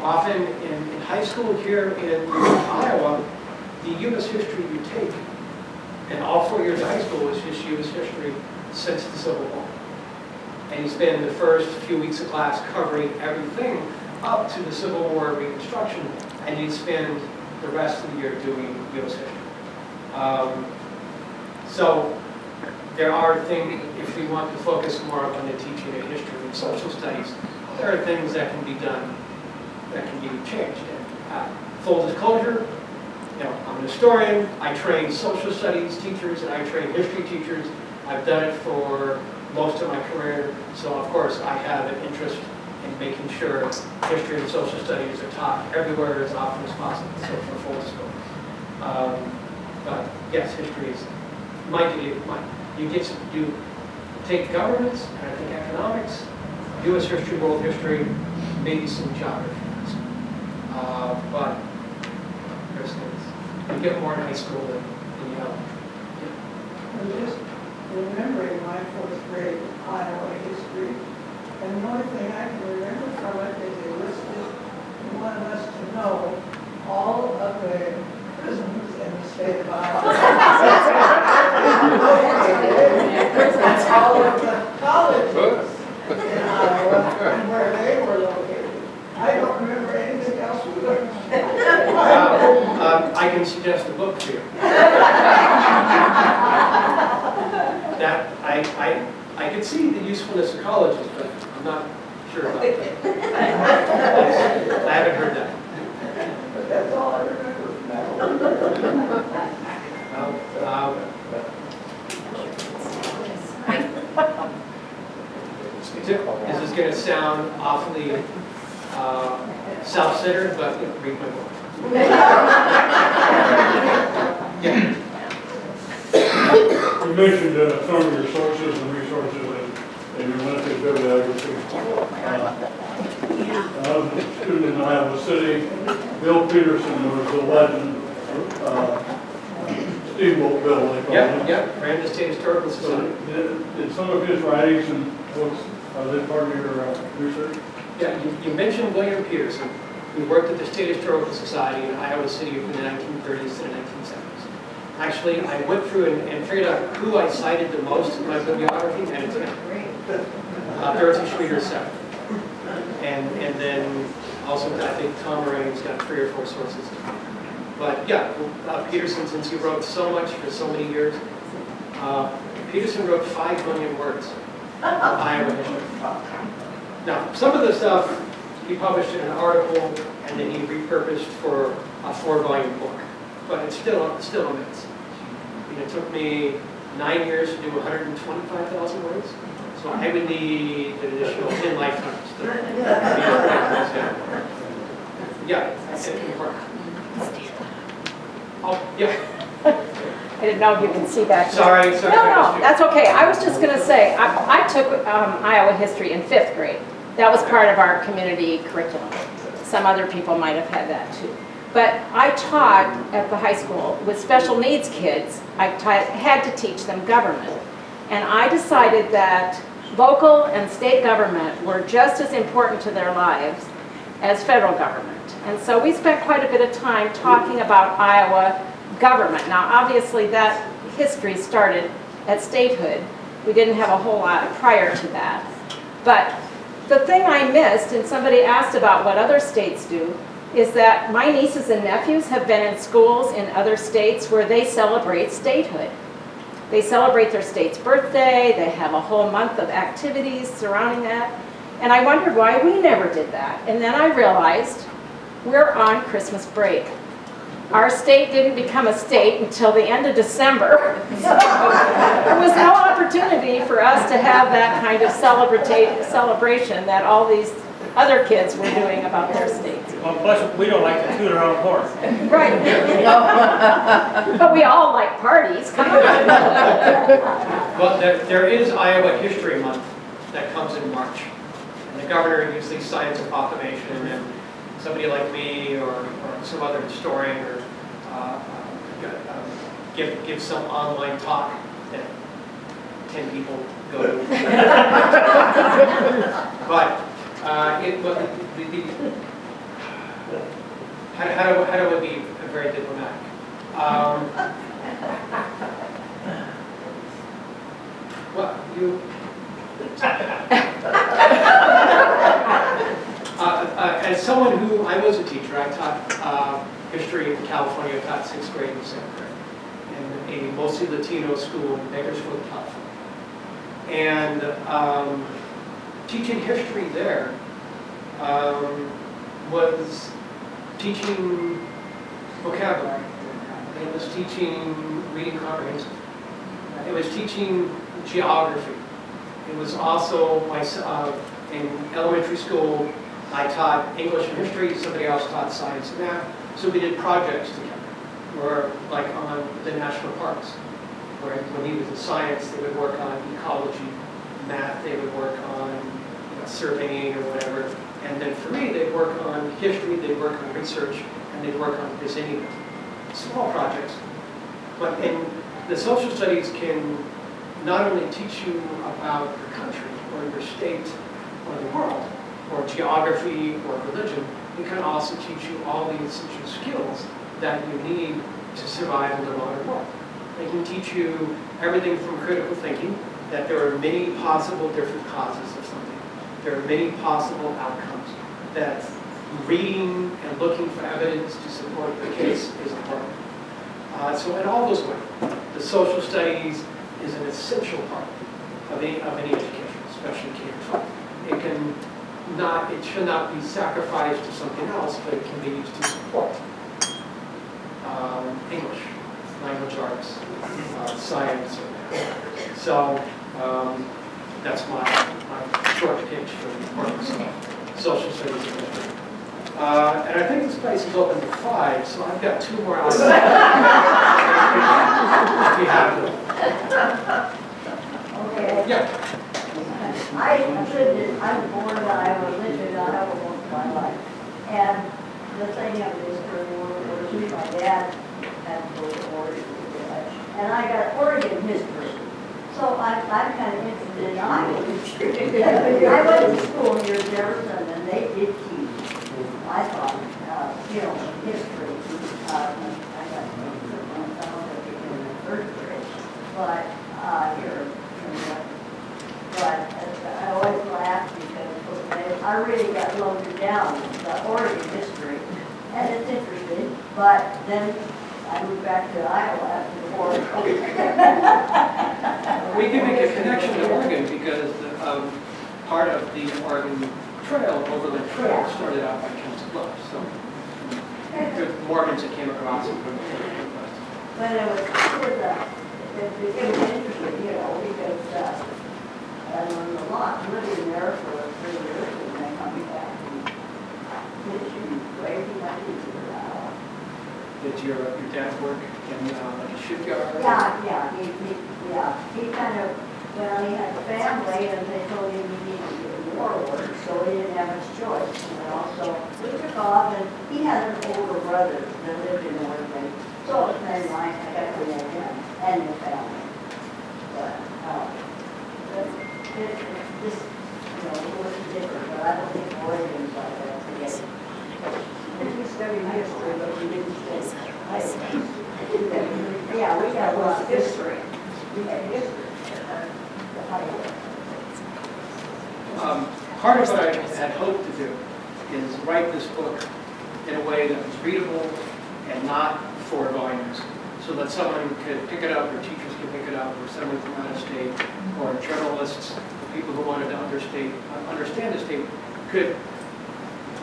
Often in high school here in Iowa, the U.S. history you take, and all 4 years of high school was just U.S. history since the Civil War. And you spend the first few weeks of class covering everything up to the Civil War Reconstruction, and you spend the rest of the year doing U.S. history. So there are things, if we want to focus more on the teaching of history and social studies, there are things that can be done, that can be changed. And, full disclosure, I'm an historian. I train social studies teachers and I train history teachers. I've done it for most of my career, so of course I have an interest in making sure history and social studies are taught everywhere as often as possible, so for full disclosure. But yes, history is, you get to take governments, and I think economics, U.S. history, world history, maybe some geography. But there's things. You get more in high school than you have. I'm just remembering my fourth grade Iowa history, and the only thing I can remember from it is they listed, they wanted us to know all of the prisons in the state of Iowa. And all of the colleges in Iowa and where they were located. I don't remember anything else we learned. I can suggest a book to you. That I could see the usefulness of colleges, but I'm not sure about that. I haven't heard that. But that's all I remember from that. This is going to sound awfully self-centered, but read my book. Yeah. You mentioned some of your sources and resources in your limited bibliography. I was a student in Iowa City. Bill Peterson was the legend. Steamboat Bill, they call him. Yep, ran the State Historical Society. Did some of his writings and books, are they part of your research? Yeah, you mentioned William Peterson, who worked at the State Historical Society in Iowa City from the 1930s to the 1970s. Actually, I went through and figured out who I cited the most in my bibliography, and it's him. Dorothy Schreeder VII. And then also, I think Tom Moran's got 3 or 4 sources. But yeah, Peterson, since he wrote so much for so many years, Peterson wrote 5 million words of Iowa history. Now, some of the stuff he published in an article, and then he repurposed for a 4-volume book. But it's still a mess. And it took me 9 years to do 125,000 words. So I would need an additional 10 lifetimes. Yeah, that's important. Oh, yeah. I didn't know if you can see that. Sorry. No, that's okay. I was just going to say, I took Iowa history in 5th grade. That was part of our community curriculum. Some other people might have had that too. But I taught at the high school with special needs kids. I had to teach them government. And I decided that local and state government were just as important to their lives as federal government. And so we spent quite a bit of time talking about Iowa government. Now, obviously, that history started at statehood. We didn't have a whole lot prior to that. But the thing I missed, and somebody asked about what other states do, is that my nieces and nephews have been in schools in other states where they celebrate statehood. They celebrate their state's birthday, they have a whole month of activities surrounding that, and I wondered why we never did that. And then I realized we're on Christmas break. Our state didn't become a state until the end of December. So there was no opportunity for us to have that kind of celebration that all these other kids were doing about their states. Well, plus, we don't like to toot our own horn. Right. But we all like parties. Come on. Well, there is Iowa History Month that comes in March. And the governor usually signs a proclamation, and then somebody like me or some other historian or give some online talk that 10 people go to. But how do I be very diplomatic? Well, you. As someone who, I was a teacher, I taught history in California. I taught 6th grade and 7th grade in a mostly Latino school in Bakersfield, California. And teaching history there was teaching vocabulary. It was teaching reading comprehension. It was teaching geography. It was also, in elementary school, I taught English and history, somebody else taught science and math. So we did projects together, or like on the national parks. Where when he was in science, they would work on ecology, math, they would work on surveying or whatever. And then for me, they'd work on history, they'd work on research, and they'd work on designing small projects. But in the social studies can not only teach you about your country or your state or the world or geography or religion, it can also teach you all the essential skills that you need to survive in the modern world. It can teach you everything from critical thinking, that there are many possible different causes of something. There are many possible outcomes, that reading and looking for evidence to support the case is important. So in all those ways, the social studies is an essential part of any education, especially K-12. It should not be sacrificed to something else, but it can be used to support English, language arts, science. So that's my short pitch for the importance of social studies and history. And I think this place is open to 5, so I've got 2 more hours. If you have them. Okay. Yeah. I was born in Iowa, lived in Iowa most of my life. And the thing of this was my dad had to go to Oregon. And I got Oregon history. So I'm kind of interested in Iowa history. I went to school near Jefferson and they did teach, I thought, history. I got some of it in the 3rd grade. But I always laugh because I really got loaded down with the Oregon history, and it's interesting. But then I moved back to Iowa after the war. We can make a connection to Oregon because part of the Oregon Trail, Overland Trail, started out by Council Bluffs. So the Mormons that came across it. But it was interesting, because I learned a lot living there for 3 years and then coming back and teaching, raising my teacher. Did your dad work in like a shipyard? He kind of, he had a family and they told him he needed to get more work, so he didn't have much choice, So we took off and he had an older brother that lived in Oregon. So it was very nice, I got to know him and his family. But it's just, it was different, but I don't think Oregon's like that today. We studied history, but we didn't study. Yeah, we got a lot of history. We had history. Part of what I had hoped to do is write this book in a way that was readable and not 4 volumes, so that someone could pick it up, or teachers could pick it up, or someone from out of state, or journalists, people who wanted to understand the state, could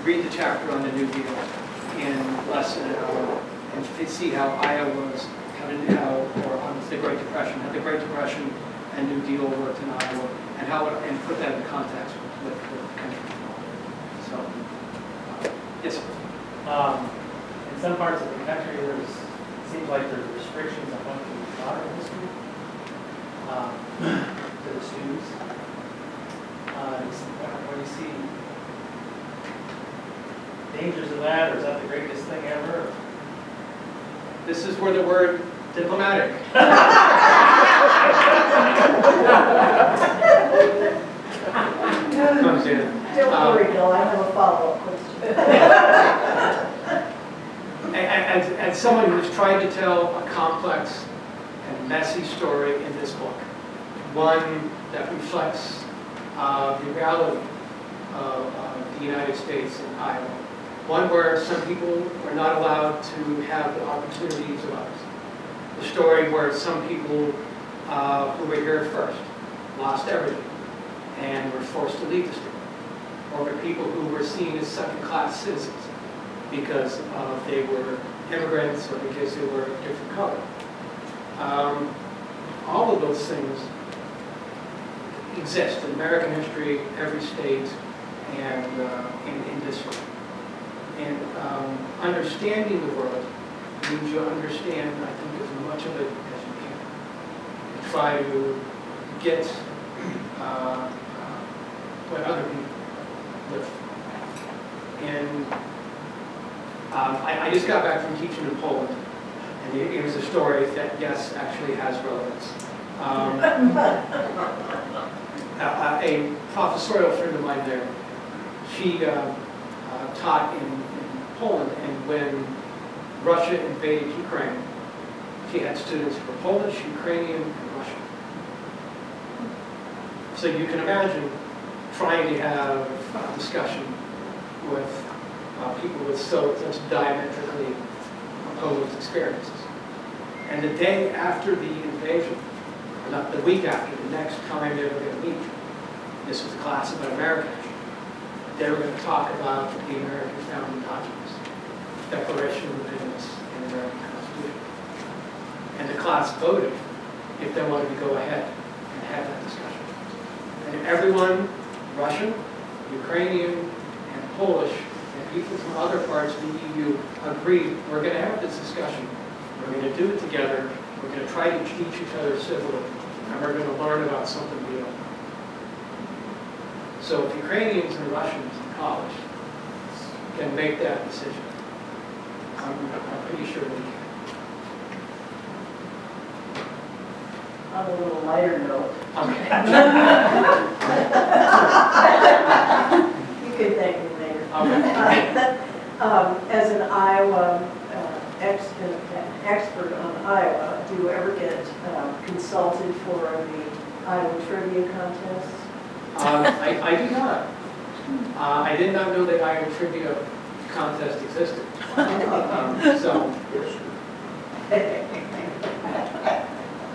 read the chapter on the New Deal in less than an hour and see how Iowa's, or on the Great Depression, how the Great Depression and New Deal worked in Iowa, and put that in context with the country. So, yes. In some parts of the country, it seems like there's restrictions on what can be taught in history to the students. When you see dangers of that, or is that the greatest thing ever? This is where the word diplomatic comes in. Don't worry, Bill, I have a follow-up question. as someone who's tried to tell a complex and messy story in this book, one that reflects the reality of the United States and Iowa, one where some people are not allowed to have the opportunities of others, the story where some people who were here first lost everything and were forced to leave the state, or were people who were seen as second-class citizens because they were immigrants or because they were a different color. All of those things exist in American history, every state, and in this one. And understanding the world means you understand, I think, as much of it as you can. And try to get what other people live. And I just got back from teaching in Poland, and it was a story that, yes, actually has relevance. A professorial friend of mine there, she taught in Poland, and when Russia invaded Ukraine, she had students who were Polish, Ukrainian, and Russian. So you can imagine trying to have a discussion with people with such diametrically opposed experiences. And the day after the invasion, or not the week after, the next time they were going to meet, this was a class about American history, they were going to talk about the American founding documents, Declaration of Independence and the American Constitution. And the class voted if they wanted to go ahead and have that discussion. And everyone, Russian, Ukrainian, and Polish, and people from other parts of the EU agreed, we're going to have this discussion. We're going to do it together. We're going to try to treat each other civilly. And we're going to learn about something we don't know. So if Ukrainians and Russians in college can make that decision, I'm pretty sure we can. On a little lighter note. Okay. You can thank me later. Okay. As an Iowa expert on Iowa, do you ever get consulted for the Iowa trivia contest? I do not. I did not know that Iowa trivia contest existed. So,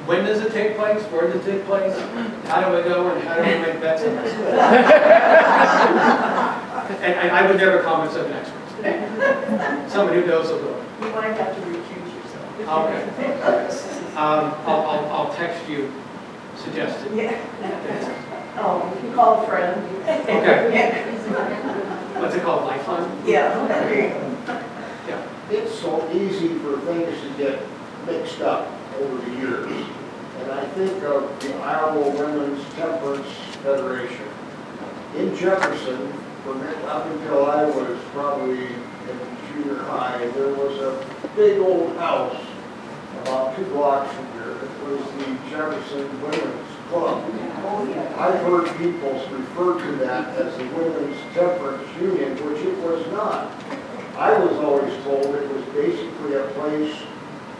when does it take place? Where does it take place? How do I go and how do I make bets on this? And I would never comment as an expert. Someone who knows a little. You might have to recuse yourself. Okay. I'll text you suggested. Yeah. Oh, you can call a friend. Okay. What's it called, Lifeline? Yeah, there you go. Yeah. It's so easy for things to get mixed up over the years. And I think of the Iowa Women's Temperance Federation. In Jefferson, up until I was probably in junior high, there was a big old house about 2 blocks from here. It was the Jefferson Women's Club. I've heard people refer to that as the Women's Temperance Union, which it was not. I was always told it was basically a place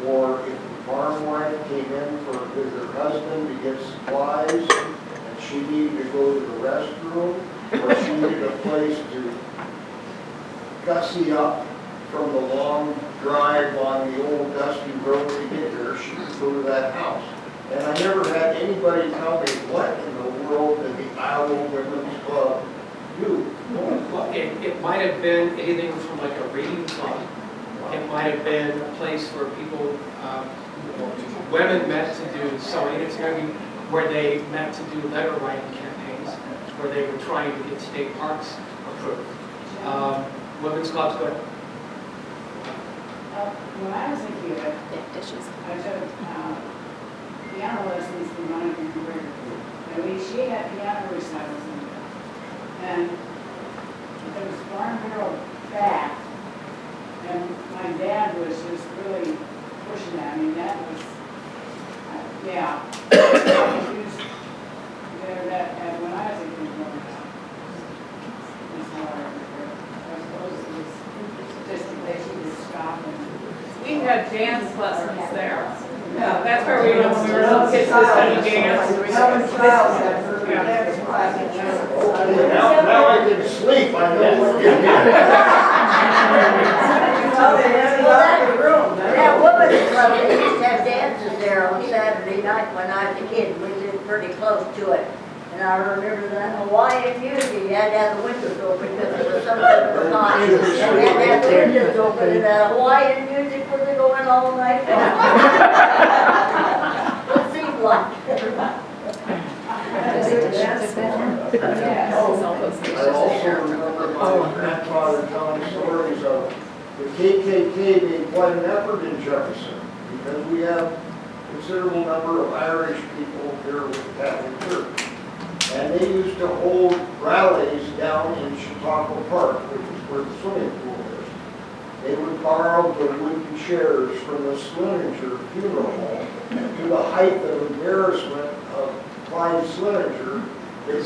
for if the farm wife came in with her husband to get supplies and she needed to go to the restroom, or she needed a place to gussy up from the long drive on the old dusty road to get there, she would go to that house. And I never had anybody tell me what in the world did the Iowa Women's Club do. Well, it might have been anything from like a reading club. It might have been a place where people, women met to do sewing. It's maybe where they met to do letter writing campaigns, where they were trying to get state parks approved. Women's clubs, go ahead. When I was a kid, Dishes. I took piano lessons from Monica Bremer. And she had piano recitals in there. And there was Farm Bureau back, and my dad was just really pushing that. I mean, that was, yeah. He was there that when I was a kid growing up. I suppose it was just that she would stop and we had dance lessons there. That's where we, when we were little kids, we studied dance. Helen Childs had her dance class. Okay, now I can sleep, I know what you're doing. Well, they had a locker room. That women's club, they used to have dances there on Saturday night when I was a kid. We lived pretty close to it. And I remember that Hawaiian music, you had to have the windows open because it was something that was hot. And you had to have the windows open and that Hawaiian music was going all night long. It seemed like. I also remember my grandfather telling stories of the KKK made quite an effort in Jefferson because we have a considerable number of Irish people here with the Catholic Church. And they used to hold rallies down in Chautauqua Park, which is where the swimming pool is. They would borrow the wooden chairs from the Slinger funeral home to the height of embarrassment of Clyde Slinger. They